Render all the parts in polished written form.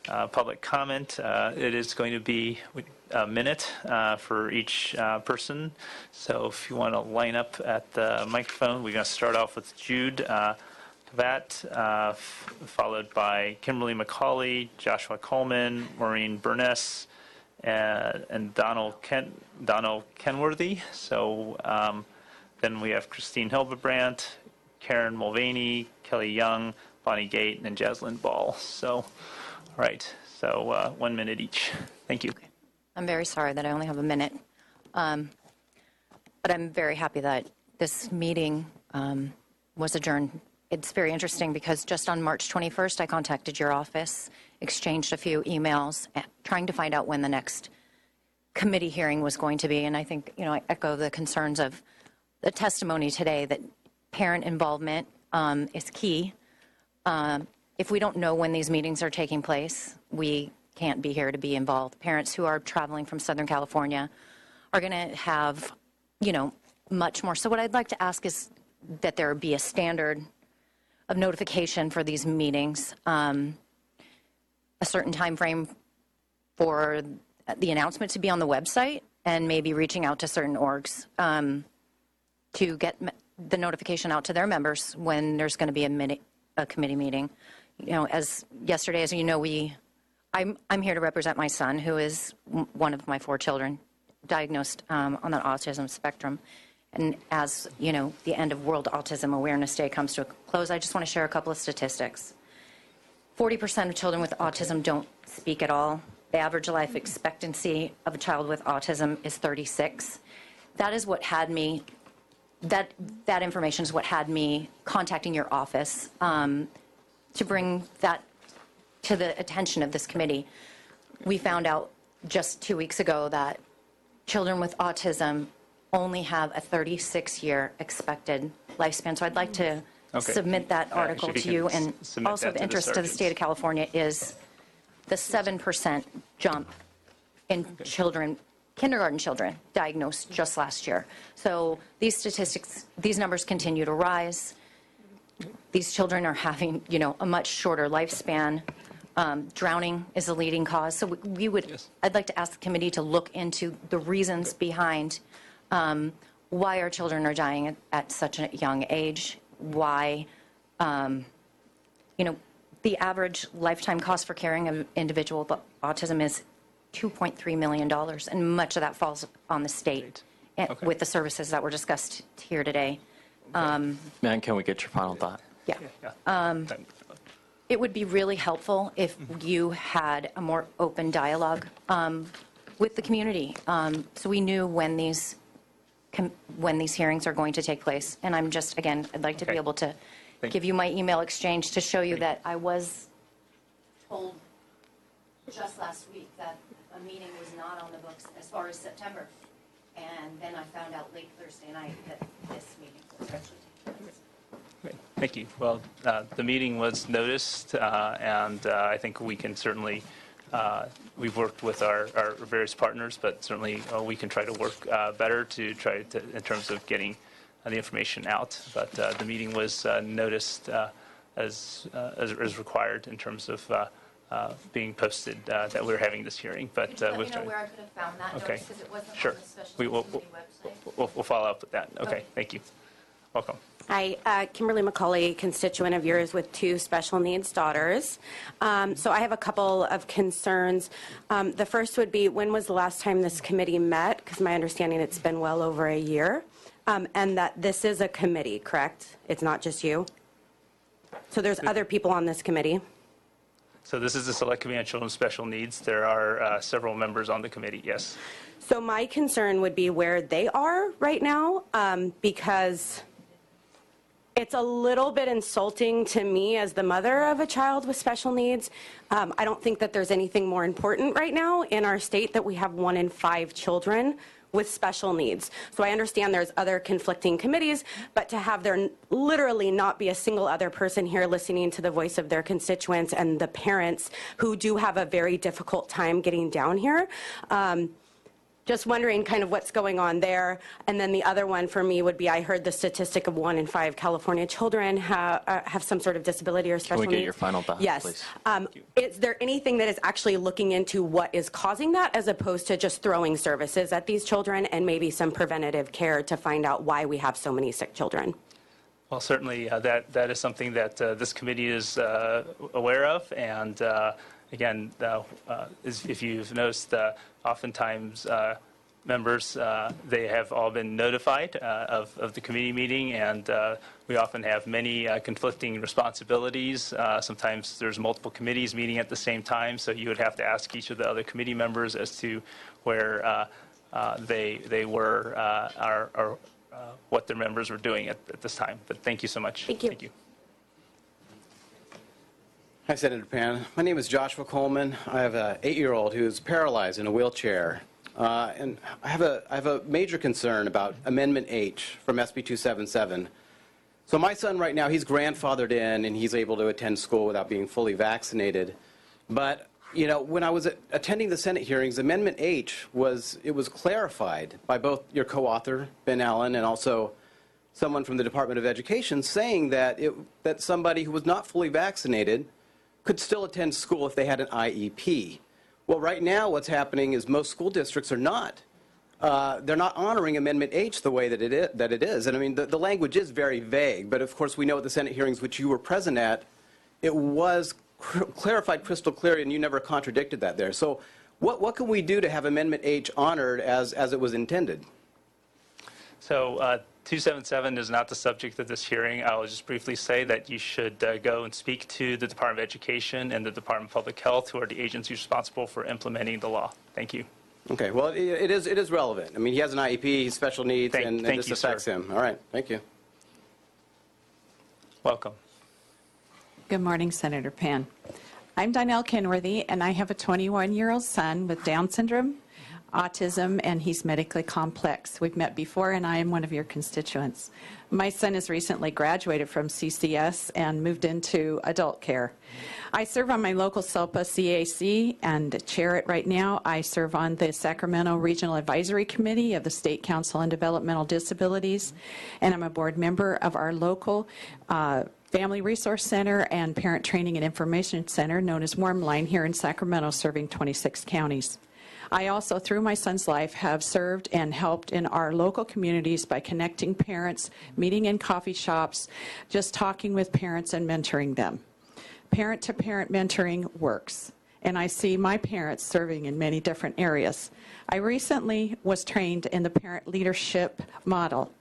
public comment. It is going to be a minute for each person. So if you want to line up at the microphone, we're going to start off with Jude Kavat, followed by Kimberly McCauley, Joshua Coleman, Maureen Burness, and Donald Kenworthy. So then we have Christine Hildebrand, Karen Mulvaney, Kelly Young, Bonnie Gate, and Jaslyn Ball. So, all right. So 1 minute each. Thank you. Okay. I'm very sorry that I only have a minute, but I'm very happy that this meeting was adjourned. It's very interesting because just on March 21st, I contacted your office, exchanged a few emails, trying to find out when the next committee hearing was going to be. And I think, I echo the concerns of the testimony today that parent involvement is key. If we don't know when these meetings are taking place, we can't be here to be involved. Parents who are traveling from Southern California are going to have, much more. So what I'd like to ask is that there be a standard of notification for these meetings, a certain time frame for the announcement to be on the website, and maybe reaching out to certain orgs to get the notification out to their members when there's going to be a committee meeting. As yesterday, as you know, I'm here to represent my son, who is one of my 4 children, diagnosed on the autism spectrum. And as the end of World Autism Awareness Day comes to a close, I just want to share a couple of statistics. 40% of children with autism don't speak at all. The average life expectancy of a child with autism is 36. That is what had me, that information is what had me contacting your office to bring that to the attention of this committee. We found out just 2 weeks ago that children with autism only have a 36-year expected lifespan. So I'd like to submit that article to you. And also of interest to the state of California is the 7% jump in children, kindergarten children, diagnosed just last year. So these statistics, these numbers continue to rise. These children are having, a much shorter lifespan. Drowning is a leading cause. So we would, yes. I'd like to ask the committee to look into the reasons behind why our children are dying at such a young age, why, the average lifetime cost for caring an individual with autism is $2.3 million, and much of that falls on the state with the services that were discussed here today. Ma'am, can we get your final thought? Yeah. It would be really helpful if you had a more open dialogue with the community, so we knew when these hearings are going to take place. And I'm just, again, I'd like to be able to give you my email exchange to show you that I was told just last week that a meeting was not on the books as far as September. And then I found out late Thursday night that this meeting was actually taking place. Great. Thank you. Well, the meeting was noticed, and I think we can certainly, we've worked with our various partners, but certainly we can try to work better to try to, in terms of getting the information out. But the meeting was noticed as required in terms of being posted that we're having this hearing. But let me know where I could have found that notice, because it wasn't on the special committee website. We'll follow up with that. Okay. Thank you. Welcome. Hi, Kimberly McCauley, constituent of yours with 2 special needs daughters. So I have a couple of concerns. The first would be, when was the last time this committee met? Because my understanding, it's been well over a year. And that this is a committee, correct? It's not just you? So there's other people on this committee? So this is the Select Committee on Children with Special Needs. There are several members on the committee, yes. So my concern would be where they are right now, because it's a little bit insulting to me as the mother of a child with special needs. I don't think that there's anything more important right now in our state that we have 1 in 5 children with special needs. So I understand there's other conflicting committees, but to have there literally not be a single other person here listening to the voice of their constituents and the parents who do have a very difficult time getting down here, just wondering kind of what's going on there. And then the other one for me would be, I heard the statistic of 1 in 5 California children have some sort of disability or special needs. Can we get your final thought, yes. please? Is there anything that is actually looking into what is causing that, as opposed to just throwing services at these children, and maybe some preventative care to find out why we have so many sick children? Well, certainly that is something that this committee is aware of, and again, if you've noticed, oftentimes members, they have all been notified of the committee meeting, and we often have many conflicting responsibilities. Sometimes there's multiple committees meeting at the same time, so you would have to ask each of the other committee members as to where they were, or what their members were doing at this time. But thank you so much. Thank you. Thank you. Hi, Senator Pan. My name is Joshua Coleman. I have an 8-year-old who is paralyzed in a wheelchair. And I have a major concern about Amendment H from SB 277. So my son right now, he's grandfathered in and he's able to attend school without being fully vaccinated. But, you know, when I was attending the Senate hearings, Amendment H was clarified by both your co-author, Ben Allen, and also someone from the Department of Education, saying that that somebody who was not fully vaccinated could still attend school if they had an IEP. Well, right now what's happening is most school districts are not. They're not honoring Amendment H the way that it is. And I mean, the language is very vague, but of course we know at the Senate hearings which you were present at, it was clarified crystal clear, and you never contradicted that there. So what can we do to have Amendment H honored as it was intended? So 277 is not the subject of this hearing. I will just briefly say that you should go and speak to the Department of Education and the Department of Public Health, who are the agencies responsible for implementing the law. Thank you. Okay, well, it is relevant. I mean, he has an IEP, he's special needs, and this you, affects sir. him. All right, thank you. Welcome. Good morning, Senator Pan. I'm Donnell Kenworthy, and I have a 21-year-old son with Down syndrome, autism, and he's medically complex. We've met before, and I am one of your constituents. My son has recently graduated from CCS and moved into adult care. I serve on my local SELPA CAC and chair it right now. I serve on the Sacramento Regional Advisory Committee of the State Council on Developmental Disabilities, and I'm a board member of our local Family Resource Center and Parent Training and Information Center, known as Warmline, here in Sacramento, serving 26 counties. I also, through my son's life, have served and helped in our local communities by connecting parents, meeting in coffee shops, just talking with parents and mentoring them. Parent-to-parent mentoring works, and I see my parents serving in many different areas. I recently was trained in the parent leadership model.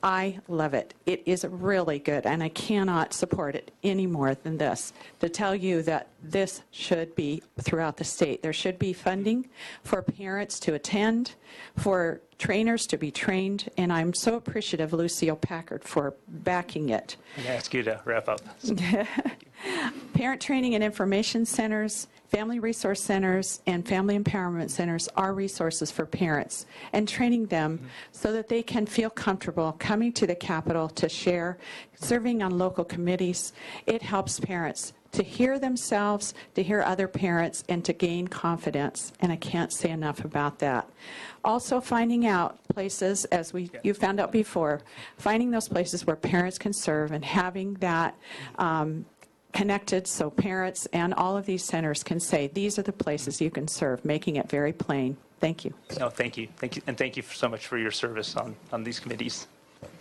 I love it. It is really good, and I cannot support it any more than this, to tell you that this should be throughout the state. There should be funding for parents to attend, for trainers to be trained, and I'm so appreciative of Lucille Packard for backing it. I'm going to ask you to wrap up. Parent training and information centers, family resource centers, and family empowerment centers are resources for parents, and training them so that they can feel comfortable coming to the Capitol to share, serving on local committees. It helps parents to hear themselves, to hear other parents, and to gain confidence, and I can't say enough about that. Also finding out places, as you found out before, finding those places where parents can serve and having that connected so parents and all of these centers can say, these are the places you can serve, making it very plain. Thank you. No, thank you. Thank you. And thank you so much for your service on these committees.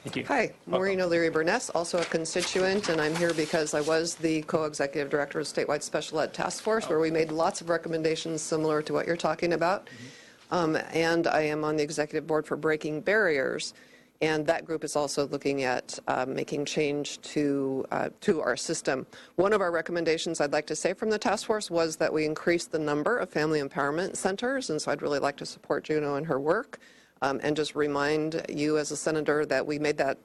Thank you. Hi, Maureen O'Leary-Burness, also a constituent, and I'm here because I was the co-executive director of Statewide Special Ed Task Force, where we made lots of recommendations similar to what you're talking about. And I am on the executive board for Breaking Barriers, and that group is also looking at making change to our system. One of our recommendations I'd like to say from the task force was that we increase the number of family empowerment centers, and so I'd really like to support Juno in her work, and just remind you as a senator that we made that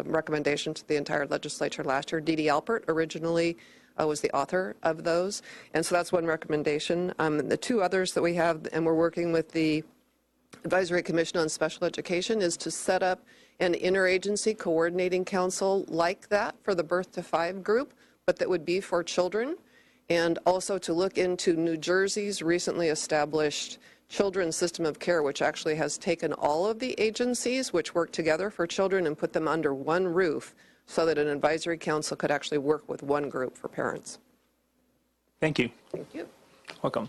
recommendation to the entire legislature last year. Dee Dee Alpert originally was the author of those, and so that's one recommendation. The two others that we have, and we're working with the Advisory Commission on Special Education, is to set up an interagency coordinating council like that for the Birth to 5 group, but that would be for children, and also to look into New Jersey's recently established children's system of care, which actually has taken all of the agencies which work together for children and put them under one roof so that an advisory council could actually work with one group for parents. Thank you. Thank you. Welcome.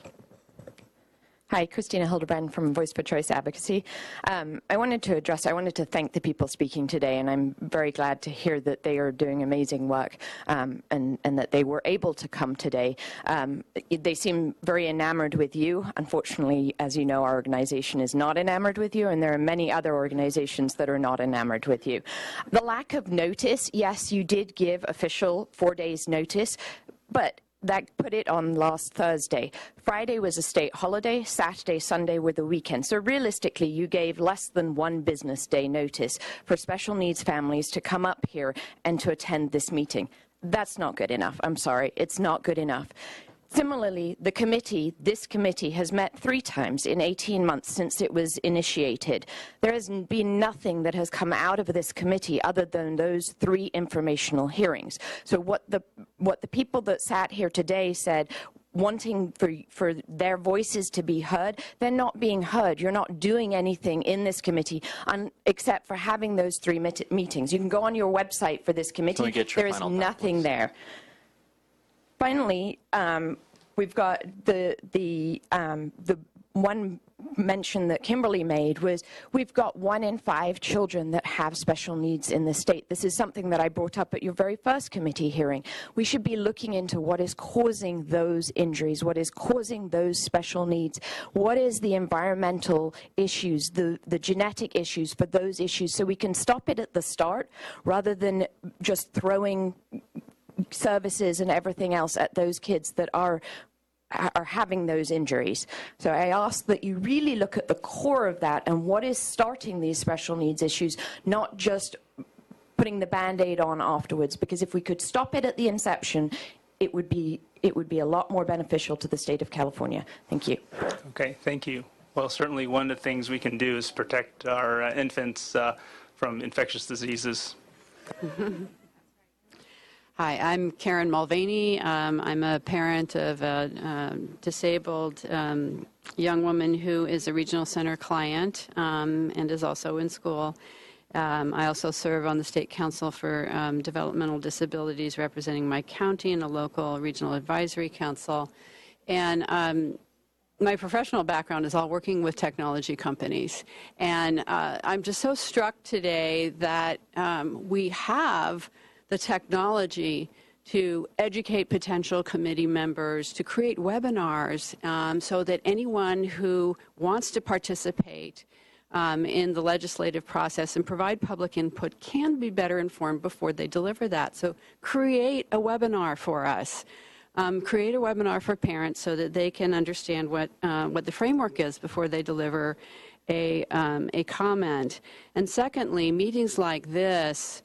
Hi, Christina Hildebrand from Voice for Choice Advocacy. I wanted to thank the people speaking today, and I'm very glad to hear that they are doing amazing work and that they were able to come today. They seem very enamored with you. Unfortunately, as you know, our organization is not enamored with you, and there are many other organizations that are not enamored with you. The lack of notice, yes, you did give official 4 days notice, but that put it on last Thursday. Friday was a state holiday. Saturday, Sunday were the weekend. So realistically, you gave less than 1 business day notice for special needs families to come up here and to attend this meeting. That's not good enough. I'm sorry. It's not good enough. Similarly, this committee has met 3 times in 18 months since it was initiated. There has been nothing that has come out of this committee other than those 3 informational hearings. So what the people that sat here today said, wanting for their voices to be heard, they're not being heard. You're not doing anything in this committee except for having those 3 meetings. You can go on your website for this committee. There is nothing there. Finally, we've got the one mention that Kimberly made was we've got 1 in 5 children that have special needs in the state. This is something that I brought up at your very first committee hearing. We should be looking into what is causing those injuries, what is causing those special needs, what is the environmental issues, the genetic issues for those issues, so we can stop it at the start rather than just throwing services and everything else at those kids that are having those injuries. So I ask that you really look at the core of that and what is starting these special needs issues, not just putting the Band-Aid on afterwards, because if we could stop it at the inception, it would be a lot more beneficial to the state of California. Thank you. Okay, thank you. Well, certainly one of the things we can do is protect our infants from infectious diseases. Hi, I'm Karen Mulvaney. I'm a parent of a disabled young woman who is a regional center client and is also in school. I also serve on the State Council for Developmental Disabilities, representing my county in a local regional advisory council. And my professional background is all working with technology companies. And I'm just so struck today that we have the technology to educate potential committee members, to create webinars so that anyone who wants to participate in the legislative process and provide public input can be better informed before they deliver that. So create a webinar for us. Create a webinar for parents so that they can understand what the framework is before they deliver a comment. And secondly, meetings like this,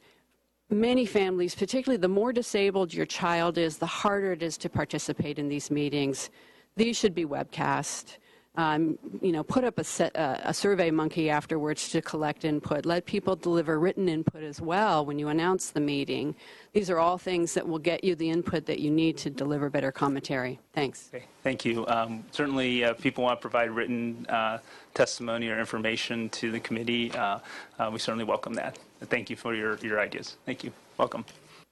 many families, particularly the more disabled your child is, the harder it is to participate in these meetings. These should be webcast. Put up a survey monkey afterwards to collect input. Let people deliver written input as well when you announce the meeting. These are all things that will get you the input that you need to deliver better commentary. Thanks. Okay, thank you. Certainly, if people want to provide written testimony or information to the committee, we certainly welcome that. Thank you for your ideas. Thank you. Welcome.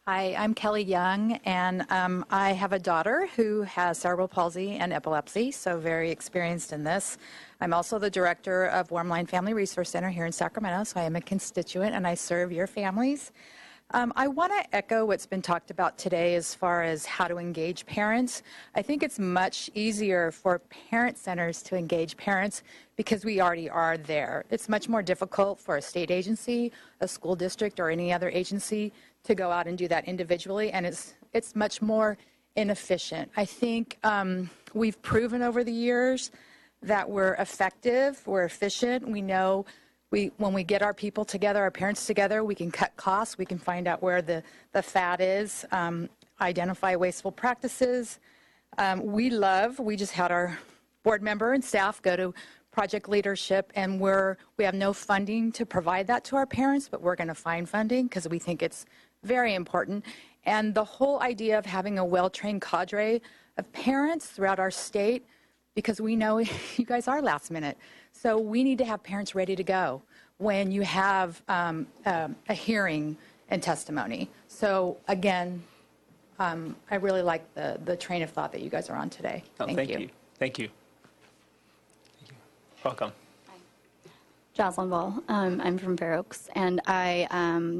Hi, I'm Kelly Young, and I have a daughter who has cerebral palsy and epilepsy, so very experienced in this. I'm also the director of Warmline Family Resource Center here in Sacramento, so I am a constituent and I serve your families. I want to echo what's been talked about today as far as how to engage parents. I think it's much easier for parent centers to engage parents because we already are there. It's much more difficult for a state agency, a school district, or any other agency to go out and do that individually, and it's much more inefficient. I think we've proven over the years that we're effective, we're efficient. We know when we get our people together, our parents together, we can cut costs, we can find out where the fat is, identify wasteful practices. We just had our board member and staff go to project leadership, and we have no funding to provide that to our parents, but we're going to find funding because we think it's very important. And the whole idea of having a well-trained cadre of parents throughout our state because we know you guys are last minute. So we need to have parents ready to go when you have a hearing and testimony. So again, I really like the train of thought that you guys are on today. Thank you. Thank you. Welcome. Jocelyn Ball. I'm from Fair Oaks, and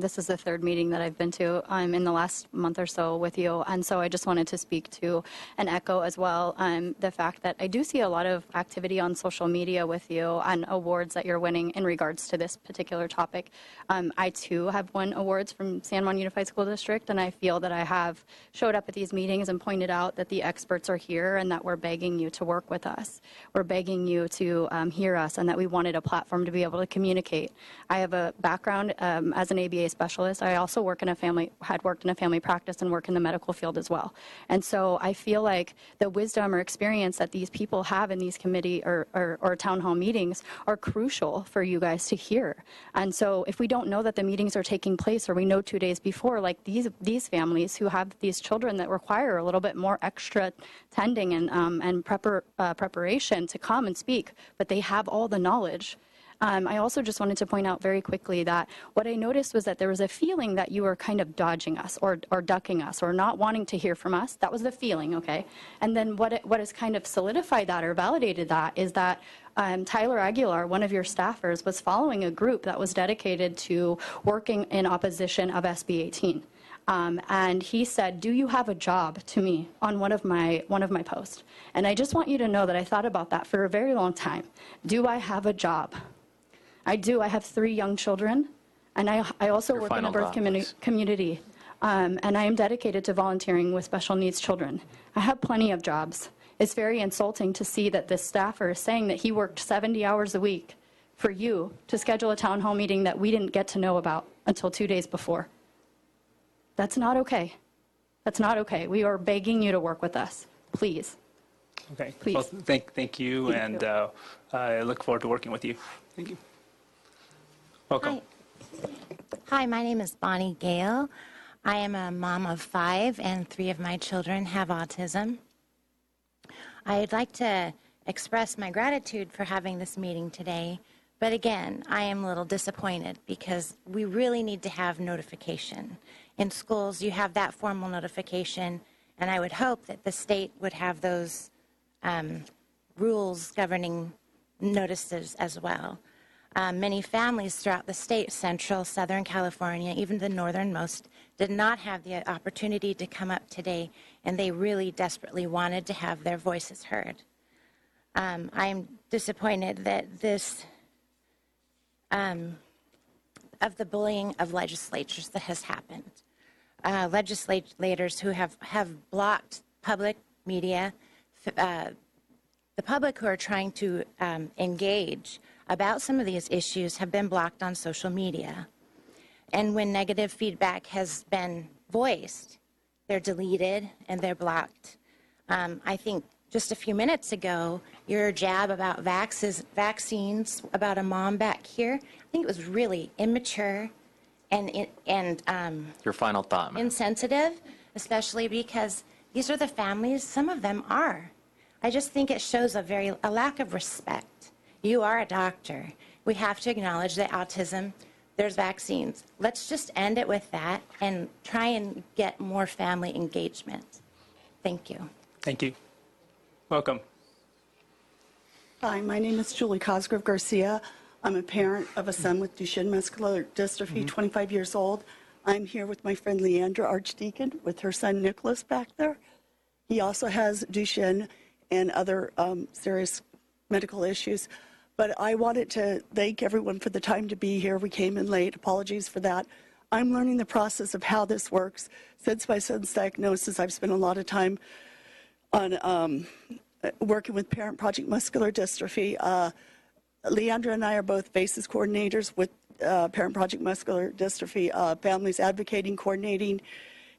this is the third meeting that I've been to in the last month or so with you, and so I just wanted to speak to and echo as well the fact that I do see a lot of activity on social media with you on awards that you're winning in regards to this particular topic. I too have won awards from San Juan Unified School District, and I feel that I have showed up at these meetings and pointed out that the experts are here and that we're begging you to work with us. We're begging you to hear us, and that we wanted a platform to be able to communicate. I have a background as an ABA specialist. I also had worked in a family practice and work in the medical field as well. And so I feel like the wisdom or experience that these people have in these committee or town hall meetings are crucial for you guys to hear. And so if we don't know that the meetings are taking place, or we know 2 days before, like these families who have these children that require a little bit more extra tending and preparation to come and speak, but they have all the knowledge. I also just wanted to point out very quickly that what I noticed was that there was a feeling that you were kind of dodging us or ducking us or not wanting to hear from us. That was the feeling, okay? And then what has kind of solidified that or validated that is that Tyler Aguilar, one of your staffers, was following a group that was dedicated to working in opposition of SB 18. And he said, "Do you have a job?" to me on one of my posts. And I just want you to know that I thought about that for a very long time. Do I have a job? I do. I have 3 young children, and I also work in a birth community, and I am dedicated to volunteering with special needs children. I have plenty of jobs. It's very insulting to see that this staffer is saying that he worked 70 hours a week for you to schedule a town hall meeting that we didn't get to know about until 2 days before. That's not okay. That's not okay. We are begging you to work with us. Please. Okay. Please. Well, thank you, and I look forward to working with you. Thank you. Welcome. Hi, my name is Bonnie Gale. I am a mom of 5, and 3 of my children have autism. I'd like to express my gratitude for having this meeting today, but again, I am a little disappointed because we really need to have notification. In schools, you have that formal notification, and I would hope that the state would have those rules governing notices as well. Many families throughout the state, Central, Southern California, even the northernmost, did not have the opportunity to come up today, and they really desperately wanted to have their voices heard. I'm disappointed that this, of the bullying of legislatures that has happened. Legislators who have blocked public media, the public who are trying to engage about some of these issues have been blocked on social media. And when negative feedback has been voiced, they're deleted and they're blocked. I think just a few minutes ago, your jab about vaccines, about a mom back here, I think it was really immature and Your final thought, ma'am. insensitive, especially because these are the families, some of them are. I just think it shows a lack of respect. You are a doctor. We have to acknowledge that autism, there's vaccines. Let's just end it with that and try and get more family engagement. Thank you. Thank you. Welcome. Hi, my name is Julie Cosgrove Garcia. I'm a parent of a son with Duchenne muscular dystrophy, 25 years old. I'm here with my friend Leandra Archdeacon with her son Nicholas back there. He also has Duchenne and other serious medical issues. But I wanted to thank everyone for the time to be here. We came in late. Apologies for that. I'm learning the process of how this works. Since my son's diagnosis, I've spent a lot of time on working with Parent Project Muscular Dystrophy. Leandra and I are both FACES coordinators with Parent Project Muscular Dystrophy, families advocating, coordinating,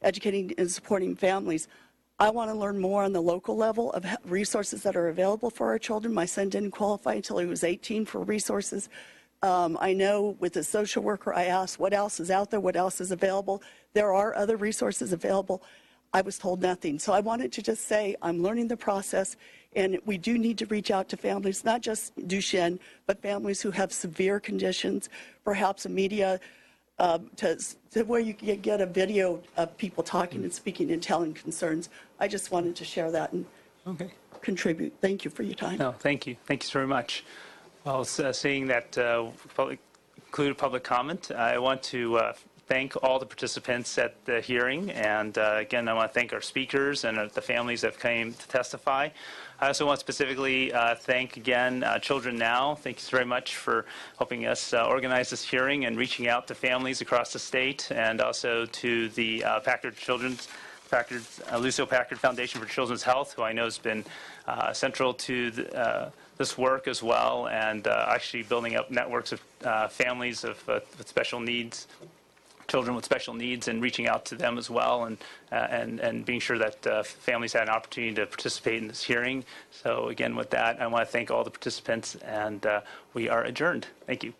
educating, and supporting families. I want to learn more on the local level of resources that are available for our children. My son didn't qualify until he was 18 for resources. I know with a social worker, I asked what else is out there, what else is available. There are other resources available. I was told nothing. So I wanted to just say I'm learning the process, and we do need to reach out to families, not just Duchenne, but families who have severe conditions, perhaps a media to where you can get a video of people talking and speaking and telling concerns. I just wanted to share that and contribute. Thank you for your time. No, thank you. Thank you so very much. Well, seeing that included public comment, I want to thank all the participants at the hearing, and again, I want to thank our speakers and the families that came to testify. I also want to specifically thank again Children Now. Thank you so very much for helping us organize this hearing and reaching out to families across the state, and also to the Lucio Packard Foundation for Children's Health, who I know has been central to this work as well, and actually building up networks of families with special needs, children with special needs, and reaching out to them as well, and being sure that families had an opportunity to participate in this hearing. So again, with that, I want to thank all the participants, and we are adjourned. Thank you.